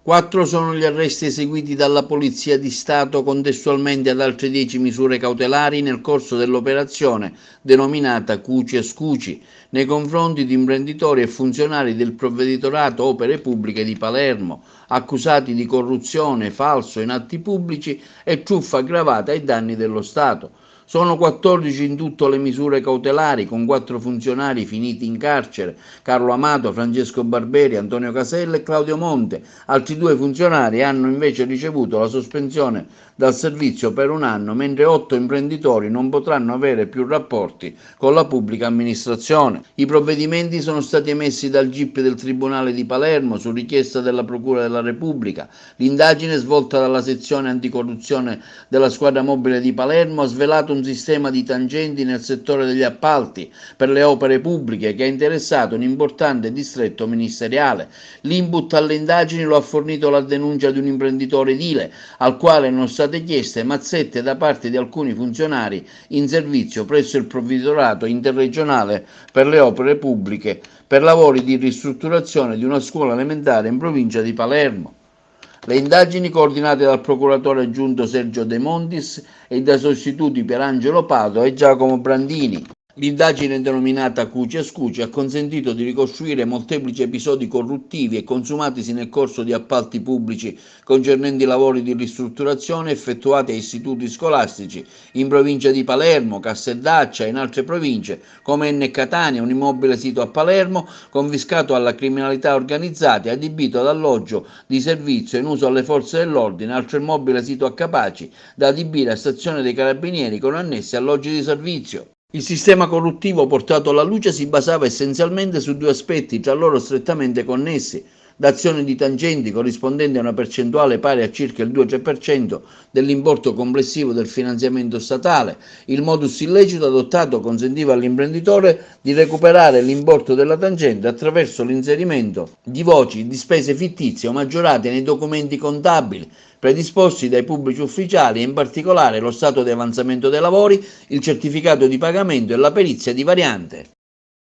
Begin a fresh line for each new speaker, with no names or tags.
4 sono gli arresti eseguiti dalla Polizia di Stato contestualmente ad altre 10 misure cautelari nel corso dell'operazione denominata Cuci e Scuci nei confronti di imprenditori e funzionari del Provveditorato Opere Pubbliche di Palermo, accusati di corruzione, falso in atti pubblici e truffa aggravata ai danni dello Stato. Sono 14 in tutto le misure cautelari, con 4 funzionari finiti in carcere: Carlo Amato, Francesco Barberi, Antonio Casella e Claudio Monte. Altri 2 funzionari hanno invece ricevuto la sospensione dal servizio per 1 anno, mentre 8 imprenditori non potranno avere più rapporti con la pubblica amministrazione. I provvedimenti sono stati emessi dal GIP del Tribunale di Palermo su richiesta della Procura della Repubblica. L'indagine svolta dalla sezione anticorruzione della Squadra Mobile di Palermo ha svelato un sistema di tangenti nel settore degli appalti per le opere pubbliche che ha interessato un importante distretto ministeriale. L'input alle indagini lo ha fornito la denuncia di un imprenditore edile, al quale erano state chieste mazzette da parte di alcuni funzionari in servizio presso il Provveditorato interregionale per le opere pubbliche per lavori di ristrutturazione di una scuola elementare in provincia di Palermo. Le indagini, coordinate dal procuratore aggiunto Sergio De Montis e dai sostituti Pierangelo Pato e Giacomo Brandini. L'indagine denominata Cuci e Scuci ha consentito di ricostruire molteplici episodi corruttivi e consumatisi nel corso di appalti pubblici concernenti lavori di ristrutturazione effettuati a istituti scolastici in provincia di Palermo, Casteldaccia e in altre province come Enne e Catania, un immobile sito a Palermo confiscato alla criminalità organizzata e adibito ad alloggio di servizio in uso alle forze dell'ordine, altro immobile sito a Capaci da adibire a stazione dei carabinieri con annessi alloggi di servizio. Il sistema corruttivo portato alla luce si basava essenzialmente su 2 aspetti tra loro strettamente connessi: dazione di tangenti corrispondente a una percentuale pari a circa il 2-3% dell'importo complessivo del finanziamento statale. Il modus illecito adottato consentiva all'imprenditore di recuperare l'importo della tangente attraverso l'inserimento di voci di spese fittizie o maggiorate nei documenti contabili predisposti dai pubblici ufficiali, e in particolare lo stato di avanzamento dei lavori, il certificato di pagamento e la perizia di variante.